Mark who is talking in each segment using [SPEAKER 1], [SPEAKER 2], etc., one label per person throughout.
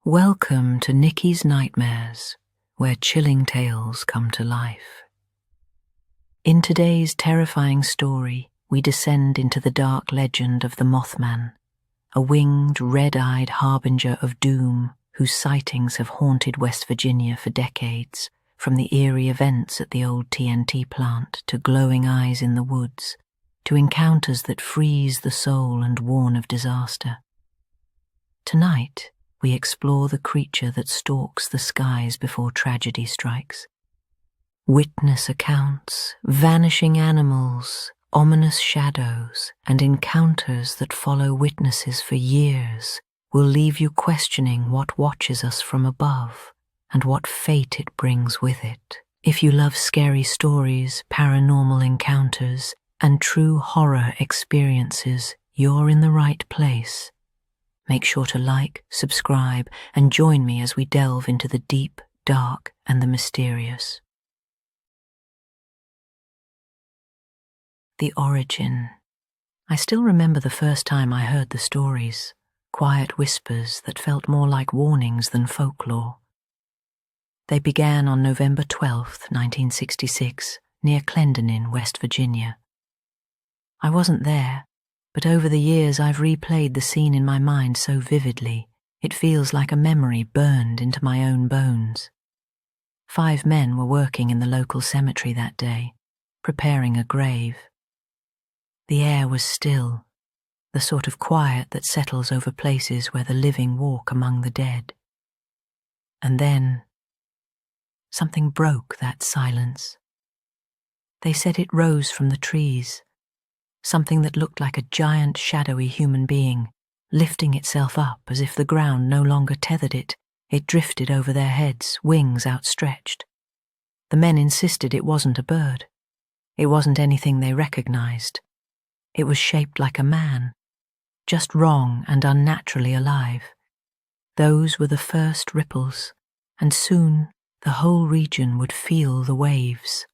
[SPEAKER 1] Welcome to Nikki's Nightmares, where chilling tales come to life. In today's terrifying story, we descend into the dark legend of the Mothman, a winged, red-eyed harbinger of doom whose sightings have haunted West Virginia for decades, from the eerie events at the old TNT plant to glowing eyes in the woods, to encounters that freeze the soul and warn of disaster. Tonight, we explore the creature that stalks the skies before tragedy strikes. Witness accounts, vanishing animals, ominous shadows, and encounters that follow witnesses for years will leave you questioning what watches us from above and what fate it brings with it. If you love scary stories, paranormal encounters, and true horror experiences, you're in the right place. Make sure to like, subscribe, and join me as we delve into the deep, dark, and the mysterious. The origin. I still remember the first time I heard the stories, quiet whispers that felt more like warnings than folklore. They began on November 12, 1966, near Clendenin, West Virginia. I wasn't there, but over the years I've replayed the scene in my mind so vividly, it feels like a memory burned into my own bones. 5 men were working in the local cemetery that day, preparing a grave. The air was still, the sort of quiet that settles over places where the living walk among the dead. And then, something broke that silence. They said it rose from the trees, something that looked like a giant shadowy human being, lifting itself up as if the ground no longer tethered it. It drifted over their heads, wings outstretched. The men insisted it wasn't a bird. It wasn't anything they recognized. It was shaped like a man, just wrong and unnaturally alive. Those were the first ripples, and soon the whole region would feel the waves.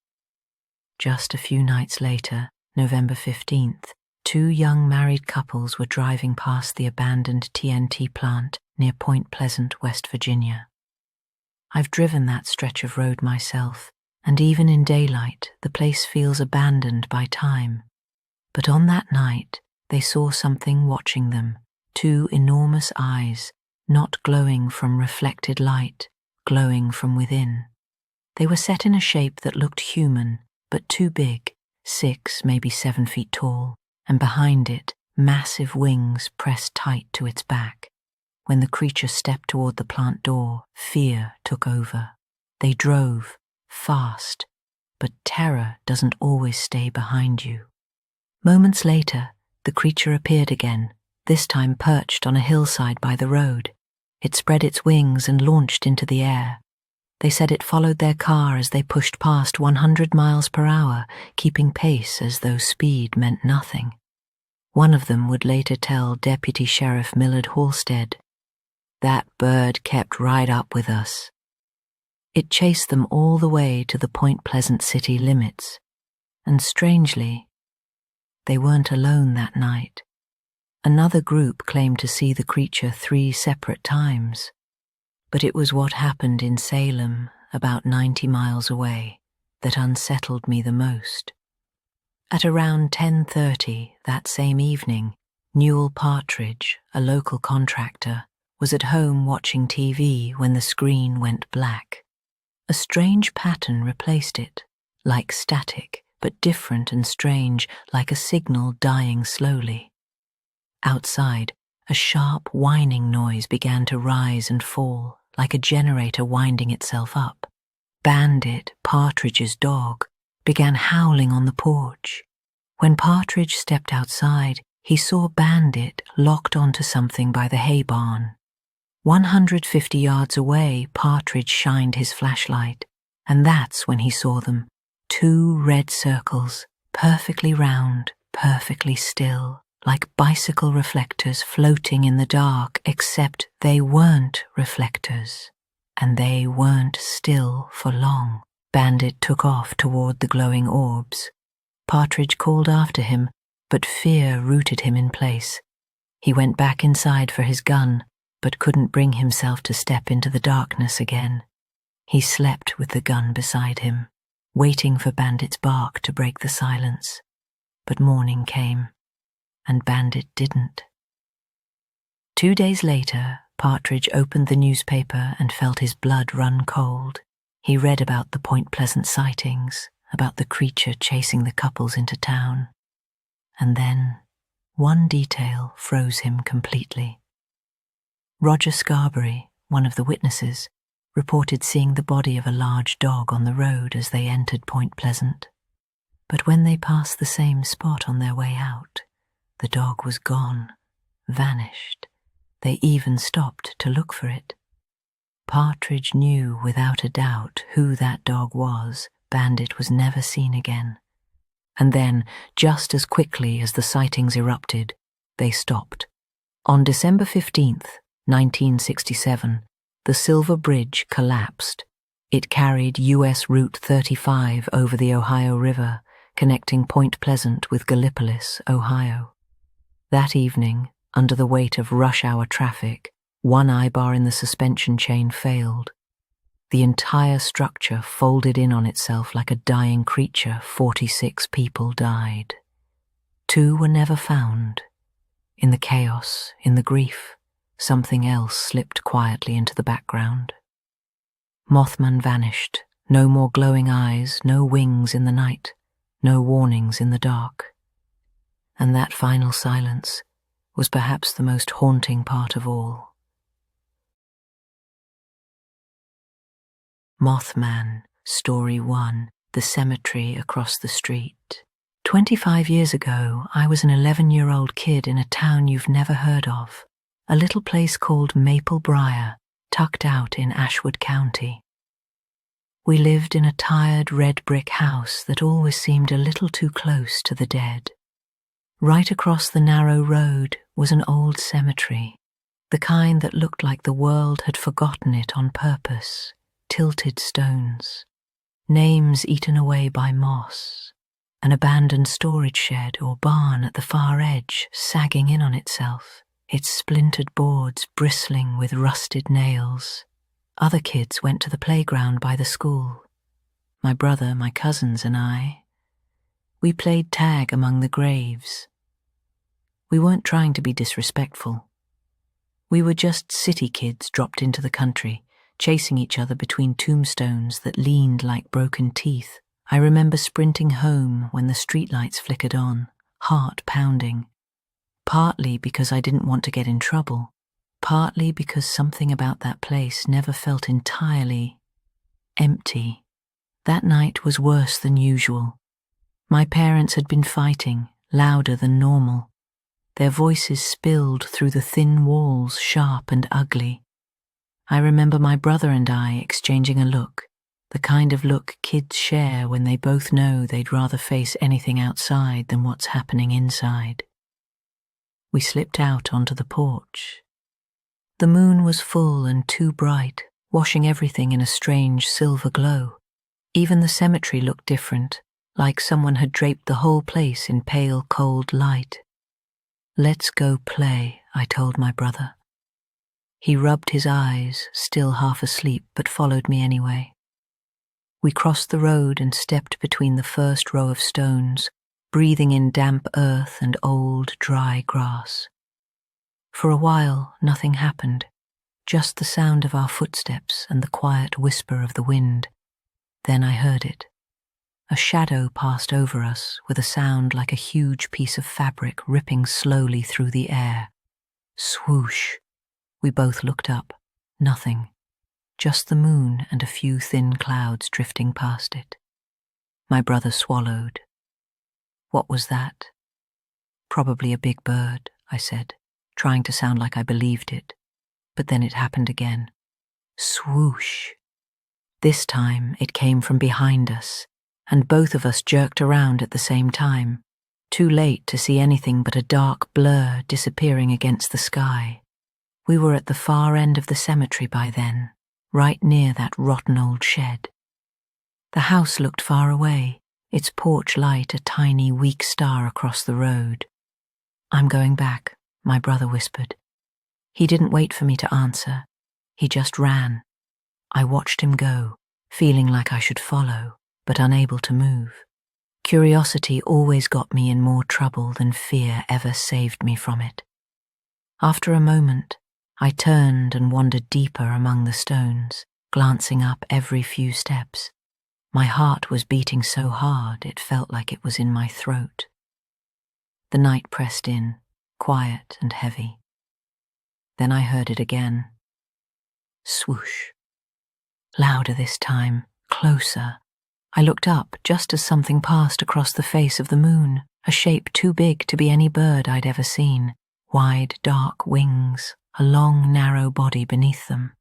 [SPEAKER 1] Just a few nights later, November 15th, 2 young married couples were driving past the abandoned TNT plant near Point Pleasant, West Virginia. I've driven that stretch of road myself, and even in daylight, the place feels abandoned by time. But on that night, they saw something watching them, 2 enormous eyes, not glowing from reflected light, glowing from within. They were set in a shape that looked human, but too big, 6, maybe 7 feet tall, and behind it, massive wings pressed tight to its back. When the creature stepped toward the plant door, fear took over. They drove, fast, but terror doesn't always stay behind you. Moments later, the creature appeared again, this time perched on a hillside by the road. It spread its wings and launched into the air. They said it followed their car as they pushed past 100 miles per hour, keeping pace as though speed meant nothing. One of them would later tell Deputy Sheriff Millard Halstead, "That bird kept right up with us." It chased them all the way to the Point Pleasant city limits, and strangely, they weren't alone that night. Another group claimed to see the creature 3 separate times. But it was what happened in Salem, about 90 miles away, that unsettled me the most. At around 10:30 that same evening, Newell Partridge, a local contractor, was at home watching TV when the screen went black. A strange pattern replaced it, like static, but different and strange, like a signal dying slowly. Outside, a sharp whining noise began to rise and fall, like a generator winding itself up. Bandit, Partridge's dog, began howling on the porch. When Partridge stepped outside, he saw Bandit locked onto something by the hay barn. 150 yards away, Partridge shined his flashlight, and that's when he saw them. 2 red circles, perfectly round, perfectly still, like bicycle reflectors floating in the dark, except they weren't reflectors, and they weren't still for long. Bandit took off toward the glowing orbs. Partridge called after him, but fear rooted him in place. He went back inside for his gun, but couldn't bring himself to step into the darkness again. He slept with the gun beside him, waiting for Bandit's bark to break the silence. But morning came, and Bandit didn't. 2 days later, Partridge opened the newspaper and felt his blood run cold. He read about the Point Pleasant sightings, about the creature chasing the couples into town. And then, one detail froze him completely. Roger Scarberry, one of the witnesses, reported seeing the body of a large dog on the road as they entered Point Pleasant. But when they passed the same spot on their way out, the dog was gone, vanished. They even stopped to look for it. Partridge knew without a doubt who that dog was. Bandit was never seen again. And then, just as quickly as the sightings erupted, they stopped. On December 15th, 1967, the Silver Bridge collapsed. It carried US Route 35 over the Ohio River, connecting Point Pleasant with Gallipolis, Ohio. That evening, under the weight of rush-hour traffic, one eye-bar in the suspension chain failed. The entire structure folded in on itself like a dying creature. 46 people died. 2 were never found. In the chaos, in the grief, something else slipped quietly into the background. Mothman vanished. No more glowing eyes, no wings in the night, no warnings in the dark. And that final silence was perhaps the most haunting part of all. Mothman, Story 1, The Cemetery Across the Street. 25 years ago, I was an 11-year-old kid in a town you've never heard of, a little place called Maple Briar, tucked out in Ashwood County. We lived in a tired red brick house that always seemed a little too close to the dead. Right across the narrow road was an old cemetery, the kind that looked like the world had forgotten it on purpose. Tilted stones, names eaten away by moss, an abandoned storage shed or barn at the far edge sagging in on itself, its splintered boards bristling with rusted nails. Other kids went to the playground by the school. My brother, my cousins, and I. We played tag among the graves. We weren't trying to be disrespectful. We were just city kids dropped into the country, chasing each other between tombstones that leaned like broken teeth. I remember sprinting home when the streetlights flickered on, heart pounding. Partly because I didn't want to get in trouble, partly because something about that place never felt entirely empty. That night was worse than usual. My parents had been fighting, louder than normal. Their voices spilled through the thin walls, sharp and ugly. I remember my brother and I exchanging a look, the kind of look kids share when they both know they'd rather face anything outside than what's happening inside. We slipped out onto the porch. The moon was full and too bright, washing everything in a strange silver glow. Even the cemetery looked different, like someone had draped the whole place in pale, cold light. "Let's go play," I told my brother. He rubbed his eyes, still half asleep, but followed me anyway. We crossed the road and stepped between the first row of stones, breathing in damp earth and old, dry grass. For a while, nothing happened, just the sound of our footsteps and the quiet whisper of the wind. Then I heard it. A shadow passed over us with a sound like a huge piece of fabric ripping slowly through the air. Swoosh! We both looked up. Nothing. Just the moon and a few thin clouds drifting past it. My brother swallowed. "What was that?" "Probably a big bird," I said, trying to sound like I believed it. But then it happened again. Swoosh! This time it came from behind us, and both of us jerked around at the same time, too late to see anything but a dark blur disappearing against the sky. We were at the far end of the cemetery by then, right near that rotten old shed. The house looked far away, its porch light a tiny, weak star across the road. "I'm going back," my brother whispered. He didn't wait for me to answer. He just ran. I watched him go, feeling like I should follow, but unable to move. Curiosity always got me in more trouble than fear ever saved me from it. After a moment, I turned and wandered deeper among the stones, glancing up every few steps. My heart was beating so hard it felt like it was in my throat. The night pressed in, quiet and heavy. Then I heard it again. Swoosh. Louder this time, closer. I looked up just as something passed across the face of the moon, a shape too big to be any bird I'd ever seen. Wide, dark wings, a long, narrow body beneath them.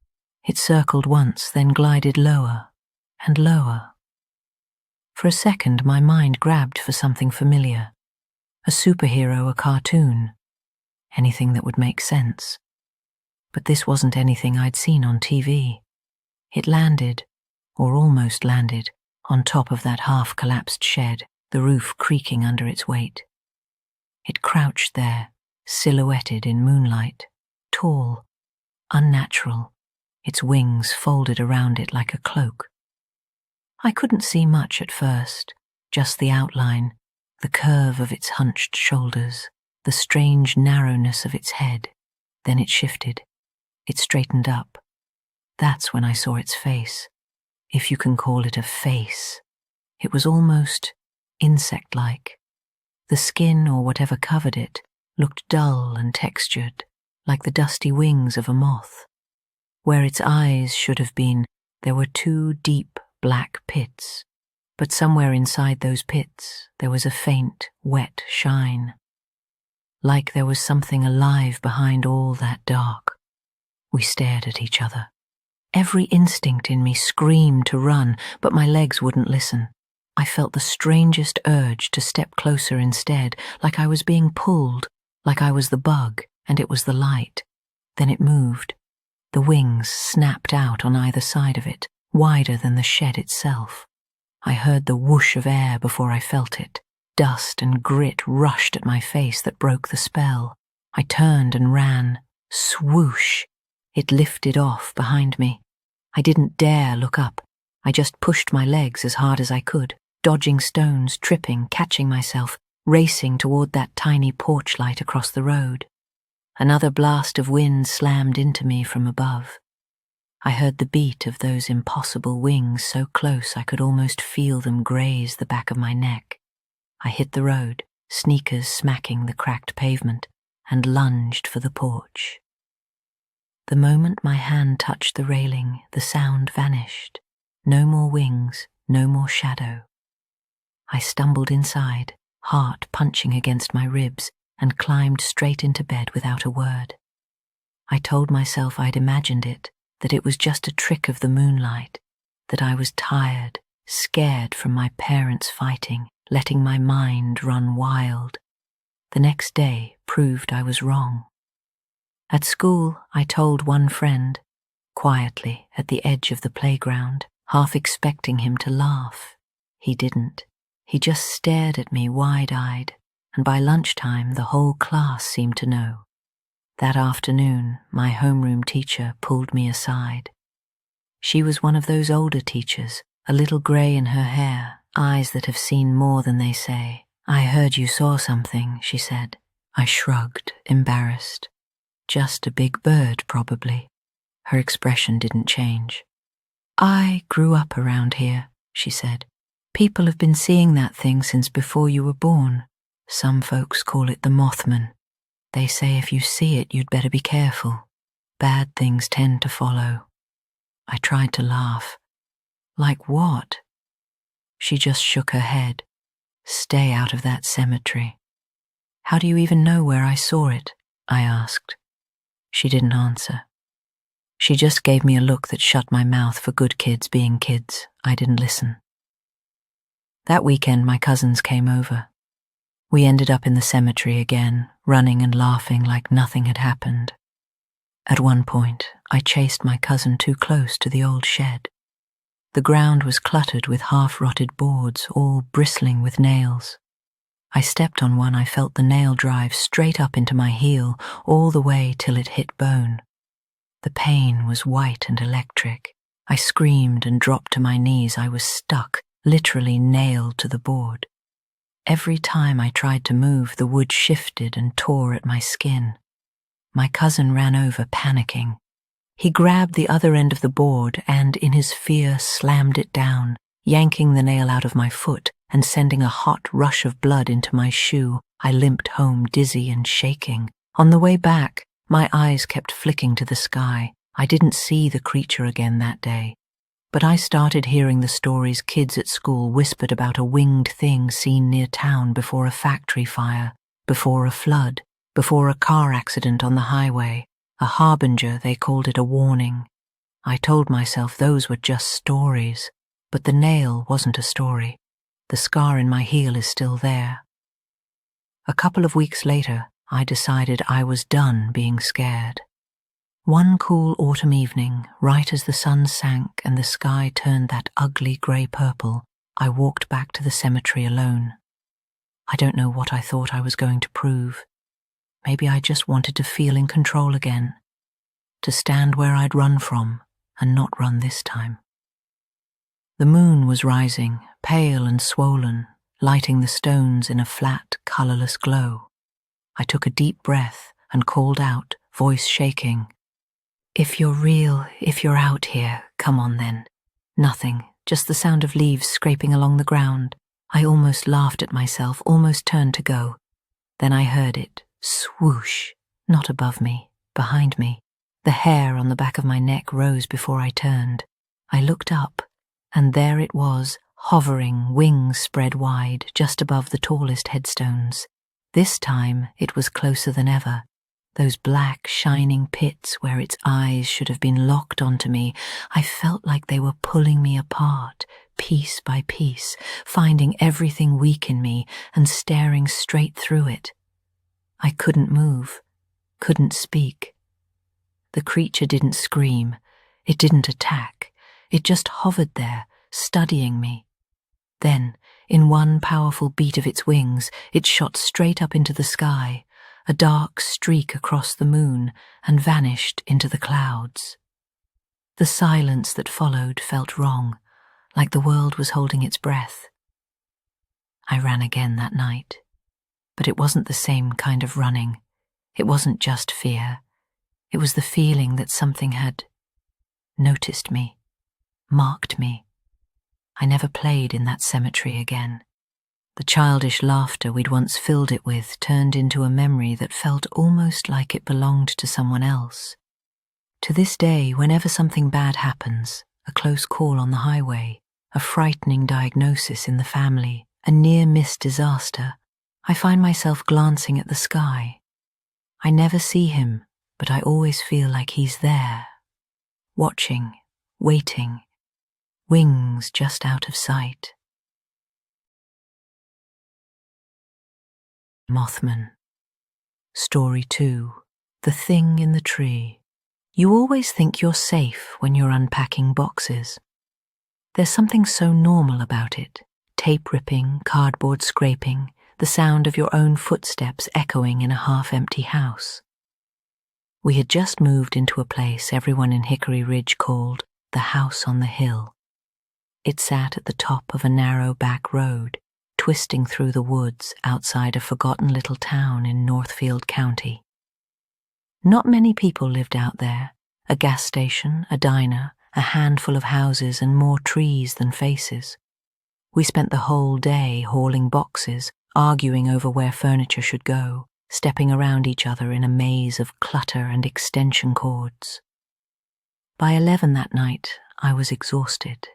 [SPEAKER 1] It circled once, then glided lower and lower. For a second, my mind grabbed for something familiar. A superhero, a cartoon. Anything that would make sense. But this wasn't anything I'd seen on TV. It landed, or almost landed, on top of that half-collapsed shed, the roof creaking under its weight. It crouched there, silhouetted in moonlight, tall, unnatural, its wings folded around it like a cloak. I couldn't see much at first, just the outline, the curve of its hunched shoulders, the strange narrowness of its head. Then it shifted. It straightened up. That's when I saw its face, if you can call it a face. It was almost insect-like. The skin or whatever covered it looked dull and textured, like the dusty wings of a moth. Where its eyes should have been, there were two deep black pits, but somewhere inside those pits there was a faint, wet shine. Like there was something alive behind all that dark. We stared at each other. Every instinct in me screamed to run, but my legs wouldn't listen. I felt the strangest urge to step closer instead, like I was being pulled, like I was the bug and it was the light. Then it moved. The wings snapped out on either side of it, wider than the shed itself. I heard the whoosh of air before I felt it. Dust and grit rushed at my face that broke the spell. I turned and ran. Swoosh! It lifted off behind me. I didn't dare look up. I just pushed my legs as hard as I could, dodging stones, tripping, catching myself, racing toward that tiny porch light across the road. Another blast of wind slammed into me from above. I heard the beat of those impossible wings so close I could almost feel them graze the back of my neck. I hit the road, sneakers smacking the cracked pavement, and lunged for the porch. The moment my hand touched the railing, the sound vanished. No more wings, no more shadow. I stumbled inside, heart punching against my ribs, and climbed straight into bed without a word. I told myself I'd imagined it, that it was just a trick of the moonlight, that I was tired, scared from my parents fighting, letting my mind run wild. The next day proved I was wrong. At school, I told one friend, quietly at the edge of the playground, half expecting him to laugh. He didn't. He just stared at me wide-eyed, and by lunchtime the whole class seemed to know. That afternoon, my homeroom teacher pulled me aside. She was one of those older teachers, a little grey in her hair, eyes that have seen more than they say. "I heard you saw something," she said. I shrugged, embarrassed. "Just a big bird, probably." Her expression didn't change. "I grew up around here," she said. "People have been seeing that thing since before you were born. Some folks call it the Mothman. They say if you see it, you'd better be careful. Bad things tend to follow." I tried to laugh. "Like what?" She just shook her head. "Stay out of that cemetery." "How do you even know where I saw it?" I asked. She didn't answer. She just gave me a look that shut my mouth for good kids being kids. I didn't listen. That weekend, my cousins came over. We ended up in the cemetery again, running and laughing like nothing had happened. At one point, I chased my cousin too close to the old shed. The ground was cluttered with half-rotted boards, all bristling with nails. I stepped on one. I felt the nail drive straight up into my heel, all the way till it hit bone. The pain was white and electric. I screamed and dropped to my knees. I was stuck, literally nailed to the board. Every time I tried to move, the wood shifted and tore at my skin. My cousin ran over, panicking. He grabbed the other end of the board and, in his fear, slammed it down, yanking the nail out of my foot and sending a hot rush of blood into my shoe. I limped home, dizzy and shaking. On the way back, my eyes kept flicking to the sky. I didn't see the creature again that day. But I started hearing the stories kids at school whispered about a winged thing seen near town before a factory fire, before a flood, before a car accident on the highway. A harbinger, they called it, a warning. I told myself those were just stories, but the nail wasn't a story. The scar in my heel is still there. A couple of weeks later, I decided I was done being scared. One cool autumn evening, right as the sun sank and the sky turned that ugly grey-purple, I walked back to the cemetery alone. I don't know what I thought I was going to prove. Maybe I just wanted to feel in control again, to stand where I'd run from and not run this time. The moon was rising, pale and swollen, lighting the stones in a flat, colourless glow. I took a deep breath and called out, voice shaking, "If you're real, if you're out here, come on then." Nothing, just the sound of leaves scraping along the ground. I almost laughed at myself, almost turned to go. Then I heard it, swoosh, not above me, behind me. The hair on the back of my neck rose before I turned. I looked up, and there it was, hovering, wings spread wide, just above the tallest headstones. This time it was closer than ever. Those black, shining pits where its eyes should have been locked onto me, I felt like they were pulling me apart, piece by piece, finding everything weak in me and staring straight through it. I couldn't move, couldn't speak. The creature didn't scream, it didn't attack, it just hovered there, studying me. Then, in one powerful beat of its wings, it shot straight up into the sky, a dark streak across the moon, and vanished into the clouds. The silence that followed felt wrong, like the world was holding its breath. I ran again that night, but it wasn't the same kind of running. It wasn't just fear. It was the feeling that something had noticed me, marked me. I never played in that cemetery again. The childish laughter we'd once filled it with turned into a memory that felt almost like it belonged to someone else. To this day, whenever something bad happens, a close call on the highway, a frightening diagnosis in the family, a near-miss disaster, I find myself glancing at the sky. I never see him, but I always feel like he's there, watching, waiting, wings just out of sight. Mothman. Story 2. The Thing in the Tree. You always think you're safe when you're unpacking boxes. There's something so normal about it. Tape ripping, cardboard scraping, the sound of your own footsteps echoing in a half-empty house. We had just moved into a place everyone in Hickory Ridge called the House on the Hill. It sat at the top of a narrow back road, twisting through the woods outside a forgotten little town in Northfield County. Not many people lived out there. A gas station, a diner, a handful of houses, and more trees than faces. We spent the whole day hauling boxes, arguing over where furniture should go, stepping around each other in a maze of clutter and extension cords. By 11 that night, I was exhausted.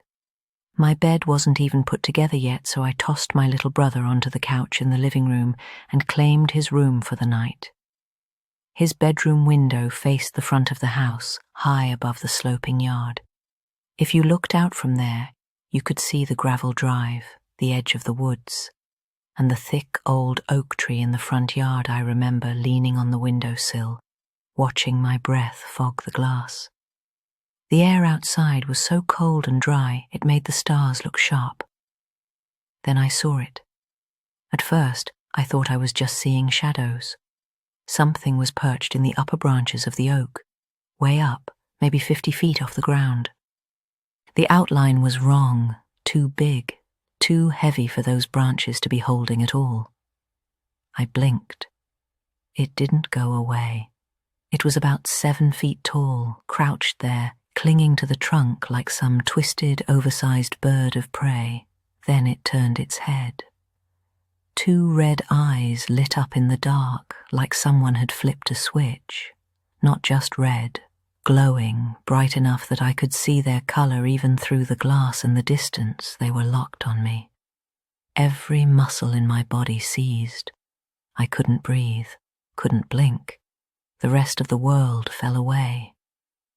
[SPEAKER 1] My bed wasn't even put together yet, so I tossed my little brother onto the couch in the living room and claimed his room for the night. His bedroom window faced the front of the house, high above the sloping yard. If you looked out from there, you could see the gravel drive, the edge of the woods, and the thick old oak tree in the front yard. I remember leaning on the windowsill, watching my breath fog the glass. The air outside was so cold and dry it made the stars look sharp. Then I saw it. At first, I thought I was just seeing shadows. Something was perched in the upper branches of the oak, way up, maybe 50 feet off the ground. The outline was wrong, too big, too heavy for those branches to be holding at all. I blinked. It didn't go away. It was about 7 feet tall, crouched there, clinging to the trunk like some twisted, oversized bird of prey. Then it turned its head. 2 red eyes lit up in the dark like someone had flipped a switch. Not just red, glowing, bright enough that I could see their color even through the glass in the distance. They were locked on me. Every muscle in my body seized. I couldn't breathe, couldn't blink. The rest of the world fell away.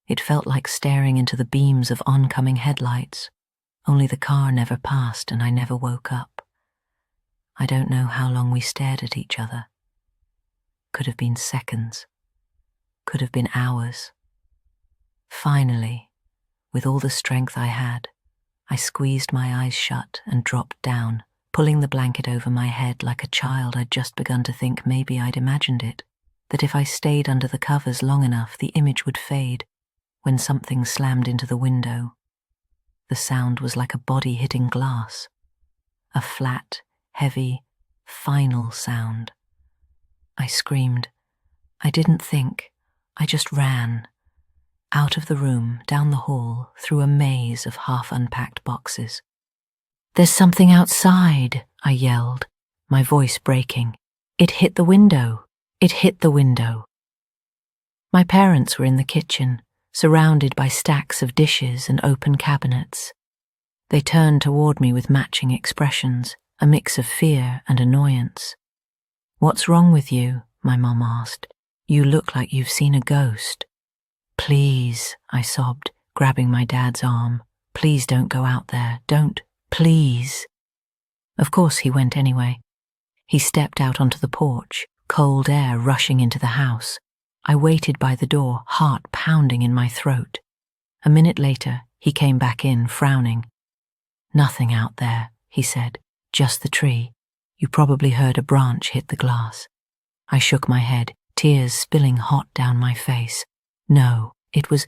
[SPEAKER 1] It felt like staring into the beams of oncoming headlights, only the car never passed and I never woke up. I don't know how long we stared at each other. Could have been seconds. Could have been hours. Finally, with all the strength I had, I squeezed my eyes shut and dropped down, pulling the blanket over my head like a child I'd just begun to think maybe I'd imagined it, that if I stayed under the covers long enough the image would fade, when something slammed into the window. The sound was like a body hitting glass. A flat, heavy, final sound. I screamed. I didn't think. I just ran. Out of the room, down the hall, through a maze of half-unpacked boxes. "There's something outside," I yelled, my voice breaking. "It hit the window. It hit the window." My parents were in the kitchen, surrounded by stacks of dishes and open cabinets. They turned toward me with matching expressions, a mix of fear and annoyance. "What's wrong with you?" my mom asked. "You look like you've seen a ghost." "Please," I sobbed, grabbing my dad's arm. "Please don't go out there. Don't. Please." Of course he went anyway. He stepped out onto the porch, cold air rushing into the house. I waited by the door, heart pounding in my throat. A minute later, he came back in, frowning. "Nothing out there," he said. "Just the tree. You probably heard a branch hit the glass." I shook my head, tears spilling hot down my face. "No, it was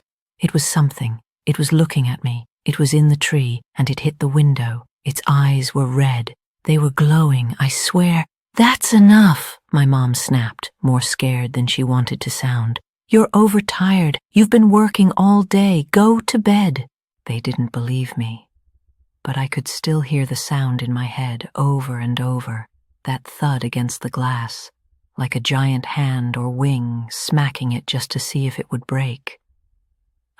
[SPEAKER 1] something. It was looking at me. It was in the tree, and it hit the window. Its eyes were red. They were glowing, I swear." "That's enough," my mom snapped, more scared than she wanted to sound. "You're overtired. You've been working all day. Go to bed." They didn't believe me. But I could still hear the sound in my head over and over, that thud against the glass, like a giant hand or wing smacking it just to see if it would break.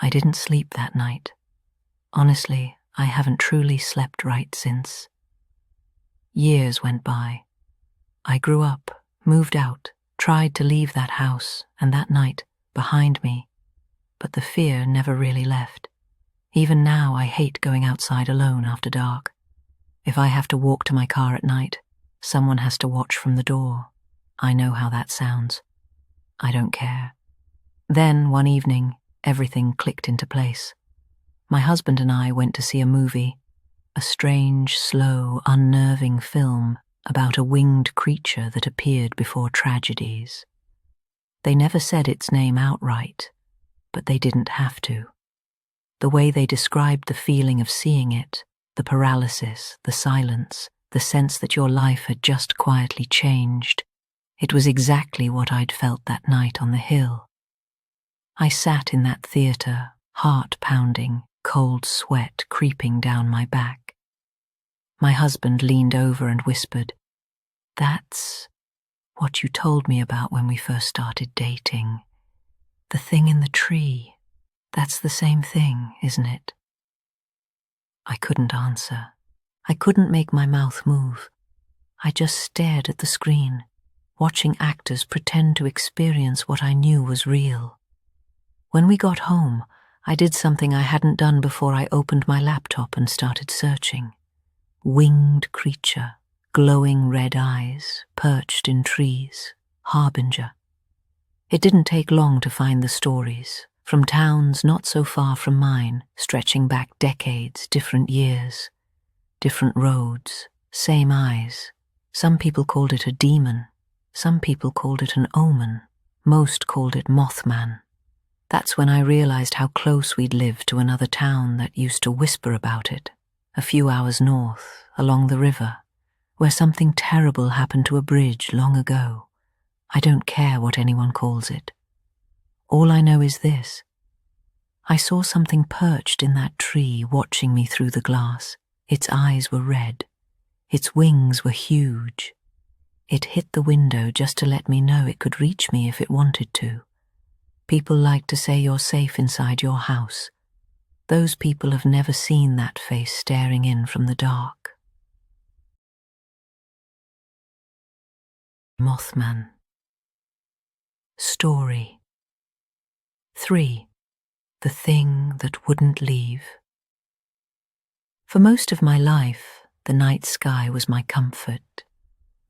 [SPEAKER 1] I didn't sleep that night. Honestly, I haven't truly slept right since. Years went by. I grew up, moved out, tried to leave that house and that night behind me, but the fear never really left. Even now I hate going outside alone after dark. If I have to walk to my car at night, someone has to watch from the door. I know how that sounds. I don't care. Then, one evening, everything clicked into place. My husband and I went to see a movie, a strange, slow, unnerving film about a winged creature that appeared before tragedies. They never said its name outright, but they didn't have to. The way they described the feeling of seeing it, the paralysis, the silence, the sense that your life had just quietly changed, it was exactly what I'd felt that night on the hill. I sat in that theater, heart pounding, cold sweat creeping down my back. My husband leaned over and whispered, "That's what you told me about when we first started dating. The thing in the tree. That's the same thing, isn't it?" I couldn't answer. I couldn't make my mouth move. I just stared at the screen, watching actors pretend to experience what I knew was real. When we got home, I did something I hadn't done before. I opened my laptop and started searching. Winged creature, glowing red eyes, perched in trees, harbinger. It didn't take long to find the stories, from towns not so far from mine, stretching back decades, different years, different roads, same eyes, Some people called it a demon. Some people called it an omen. Most called it Mothman. That's when I realized how close we'd lived to another town that used to whisper about it, a few hours north, along the river, where something terrible happened to a bridge long ago. I don't care what anyone calls it. All I know is this. I saw something perched in that tree watching me through the glass. Its eyes were red. Its wings were huge. It hit the window just to let me know it could reach me if it wanted to. People like to say you're safe inside your house. Those people have never seen that face staring in from the dark. Mothman. Story 3. The thing that wouldn't leave. For most of my life, the night sky was my comfort.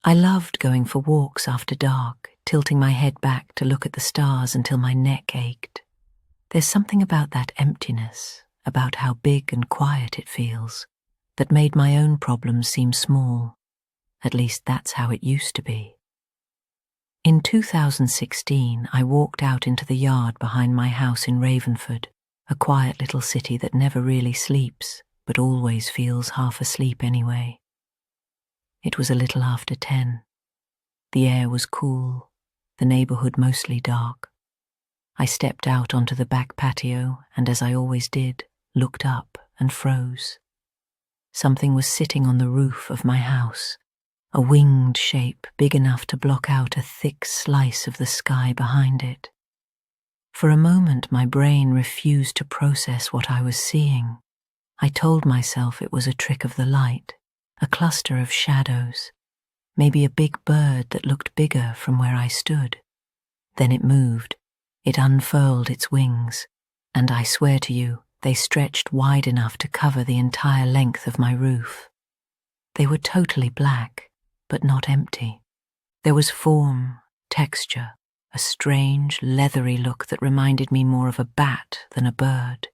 [SPEAKER 1] I loved going for walks after dark, tilting my head back to look at the stars until my neck ached. There's something about that emptiness, about how big and quiet it feels, that made my own problems seem small. At least that's how it used to be. In 2016, I walked out into the yard behind my house in Ravenford, a quiet little city that never really sleeps, but always feels half asleep anyway. It was a little after 10. The air was cool, the neighborhood mostly dark. I stepped out onto the back patio and, as I always did, looked up and froze. Something was sitting on the roof of my house, a winged shape big enough to block out a thick slice of the sky behind it. For a moment, my brain refused to process what I was seeing. I told myself it was a trick of the light, a cluster of shadows, maybe a big bird that looked bigger from where I stood. Then it moved. It unfurled its wings, and I swear to you, they stretched wide enough to cover the entire length of my roof. They were totally black, but not empty. There was form, texture, a strange, leathery look that reminded me more of a bat than a bird.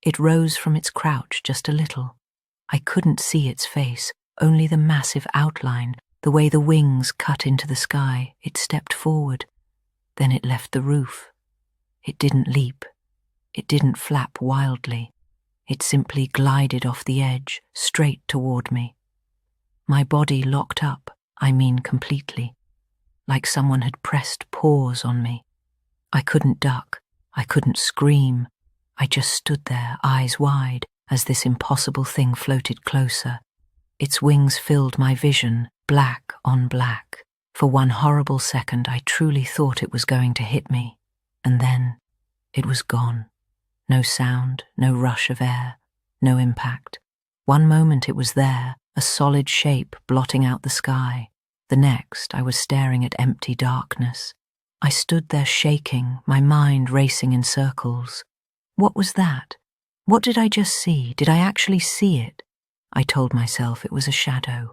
[SPEAKER 1] It rose from its crouch just a little. I couldn't see its face, only the massive outline, the way the wings cut into the sky. It stepped forward. Then it left the roof. It didn't leap. It didn't flap wildly. It simply glided off the edge, straight toward me. My body locked up, I mean completely, like someone had pressed pause on me. I couldn't duck. I couldn't scream. I just stood there, eyes wide, as this impossible thing floated closer. Its wings filled my vision, black on black. For one horrible second, I truly thought it was going to hit me. And then it was gone. No sound, no rush of air, no impact. One moment it was there, a solid shape blotting out the sky. The next, I was staring at empty darkness. I stood there shaking, my mind racing in circles. What was that? What did I just see? Did I actually see it? I told myself it was a shadow,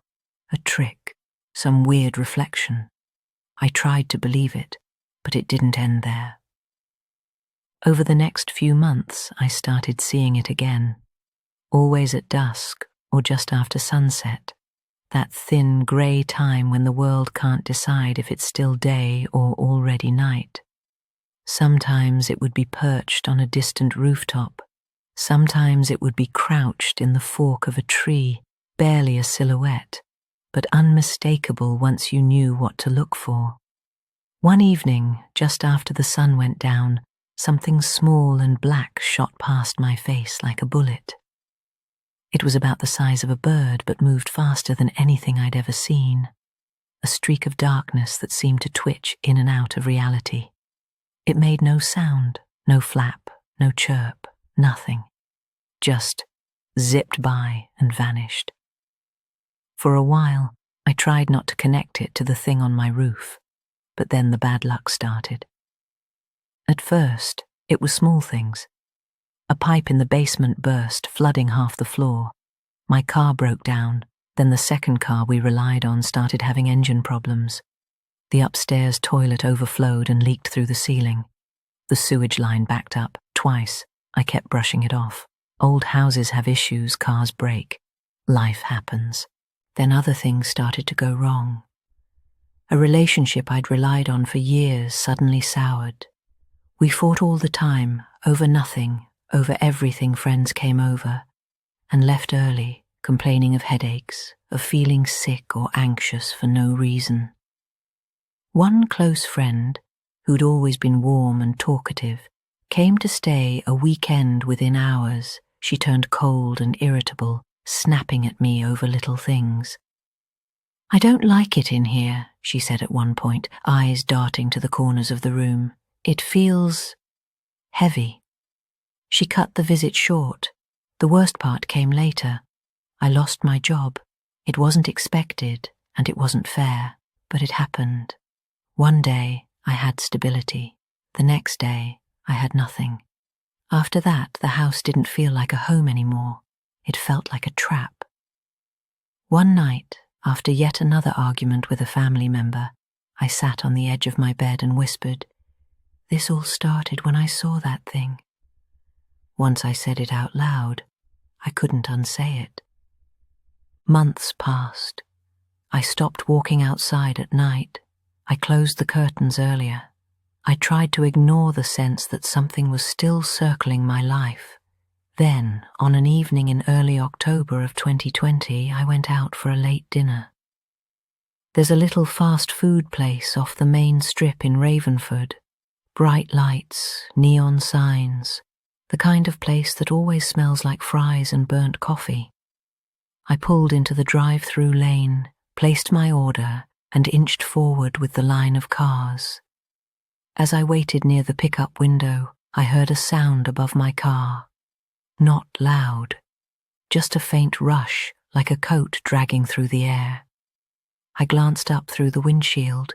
[SPEAKER 1] a trick, some weird reflection. I tried to believe it, but it didn't end there. Over the next few months, I started seeing it again, always at dusk or just after sunset, that thin grey time when the world can't decide if it's still day or already night. Sometimes it would be perched on a distant rooftop. Sometimes it would be crouched in the fork of a tree, barely a silhouette, but unmistakable once you knew what to look for. One evening, just after the sun went down, something small and black shot past my face like a bullet. It was about the size of a bird, but moved faster than anything I'd ever seen. A streak of darkness that seemed to twitch in and out of reality. It made no sound, no flap, no chirp, nothing. Just zipped by and vanished. For a while, I tried not to connect it to the thing on my roof, but then the bad luck started. At first, it was small things. A pipe in the basement burst, flooding half the floor. My car broke down, then the second car we relied on started having engine problems. The upstairs toilet overflowed and leaked through the ceiling. The sewage line backed up, twice. I kept brushing it off. Old houses have issues, cars break. Life happens. Then other things started to go wrong. A relationship I'd relied on for years suddenly soured. We fought all the time, over nothing, over everything. Friends came over and left early, complaining of headaches, of feeling sick or anxious for no reason. One close friend, who'd always been warm and talkative, came to stay a weekend within hours. She turned cold and irritable, snapping at me over little things. "I don't like it in here," she said at one point, eyes darting to the corners of the room. "It feels heavy." She cut the visit short. The worst part came later. I lost my job. It wasn't expected, and it wasn't fair, but it happened. One day, I had stability. The next day, I had nothing. After that, the house didn't feel like a home anymore. It felt like a trap. One night, after yet another argument with a family member, I sat on the edge of my bed and whispered, "This all started when I saw that thing." Once I said it out loud, I couldn't unsay it. Months passed. I stopped walking outside at night. I closed the curtains earlier. I tried to ignore the sense that something was still circling my life. Then, on an evening in early October of 2020, I went out for a late dinner. There's a little fast food place off the main strip in Ravenford. Bright lights, neon signs, the kind of place that always smells like fries and burnt coffee. I pulled into the drive-through lane, placed my order, and inched forward with the line of cars. As I waited near the pickup window, I heard a sound above my car. Not loud, just a faint rush, like a coat dragging through the air. I glanced up through the windshield.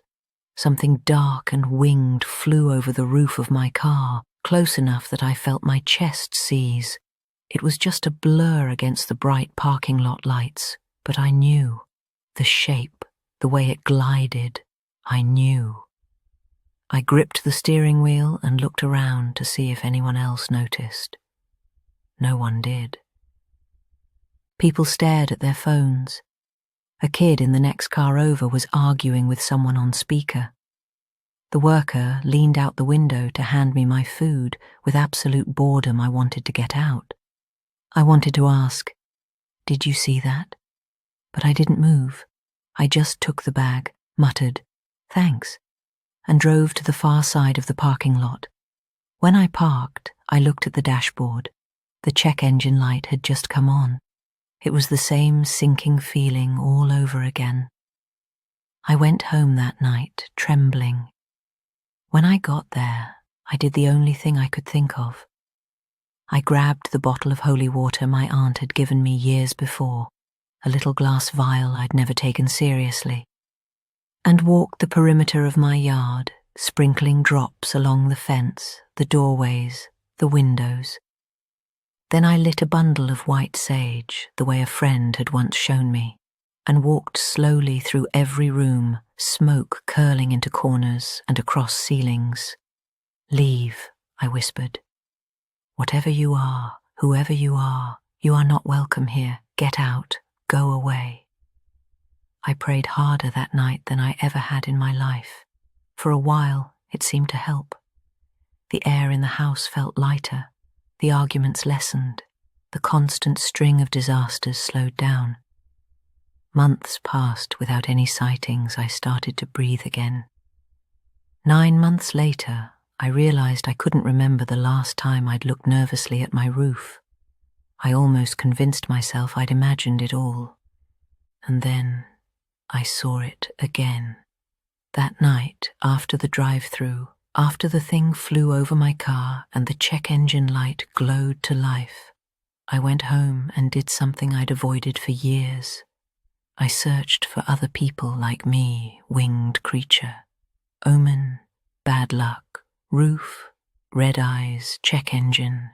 [SPEAKER 1] Something dark and winged flew over the roof of my car, close enough that I felt my chest seize. It was just a blur against the bright parking lot lights, but I knew. The shape, the way it glided, I knew. I gripped the steering wheel and looked around to see if anyone else noticed. No one did. People stared at their phones. A kid in the next car over was arguing with someone on speaker. The worker leaned out the window to hand me my food. With absolute boredom, I wanted to get out. I wanted to ask, "Did you see that?" But I didn't move. I just took the bag, muttered, "Thanks," and drove to the far side of the parking lot. When I parked, I looked at the dashboard. The check engine light had just come on. It was the same sinking feeling all over again. I went home that night, trembling. When I got there, I did the only thing I could think of. I grabbed the bottle of holy water my aunt had given me years before, a little glass vial I'd never taken seriously, and walked the perimeter of my yard, sprinkling drops along the fence, the doorways, the windows. Then I lit a bundle of white sage, the way a friend had once shown me, and walked slowly through every room, smoke curling into corners and across ceilings. "Leave," I whispered. "Whatever you are, whoever you are not welcome here. Get out, go away." I prayed harder that night than I ever had in my life. For a while, it seemed to help. The air in the house felt lighter. The arguments lessened. The constant string of disasters slowed down. Months passed without any sightings. I started to breathe again. 9 months later, I realized I couldn't remember the last time I'd looked nervously at my roof. I almost convinced myself I'd imagined it all. And then I saw it again. That night, after the drive-through, after the thing flew over my car and the check engine light glowed to life, I went home and did something I'd avoided for years. I searched for other people like me, winged creature. Omen, bad luck, roof, red eyes, check engine,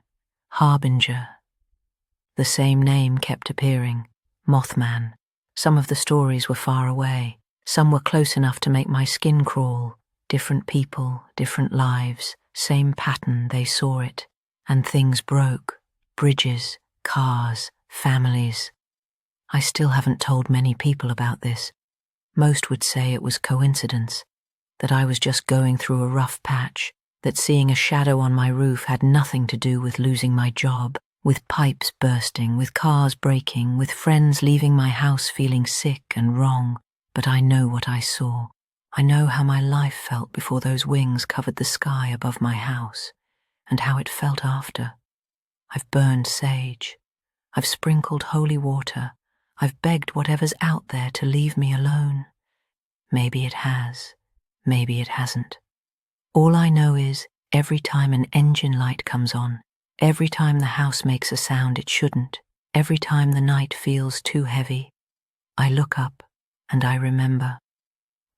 [SPEAKER 1] harbinger. The same name kept appearing, Mothman. Some of the stories were far away. Some were close enough to make my skin crawl. Different people, different lives, same pattern, they saw it. And things broke. Bridges, cars, families. I still haven't told many people about this. Most would say it was coincidence, that I was just going through a rough patch, that seeing a shadow on my roof had nothing to do with losing my job, with pipes bursting, with cars breaking, with friends leaving my house feeling sick and wrong. But I know what I saw. I know how my life felt before those wings covered the sky above my house, and how it felt after. I've burned sage. I've sprinkled holy water. I've begged whatever's out there to leave me alone. Maybe it has. Maybe it hasn't. All I know is, every time an engine light comes on, every time the house makes a sound it shouldn't, every time the night feels too heavy, I look up and I remember.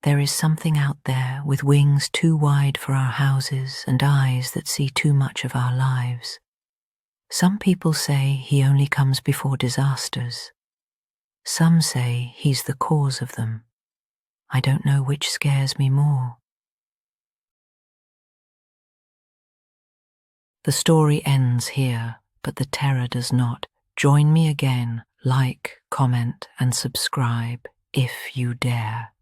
[SPEAKER 1] There is something out there with wings too wide for our houses and eyes that see too much of our lives. Some people say he only comes before disasters. Some say he's the cause of them. I don't know which scares me more. The story ends here, but the terror does not. Join me again, like, comment, and subscribe if you dare.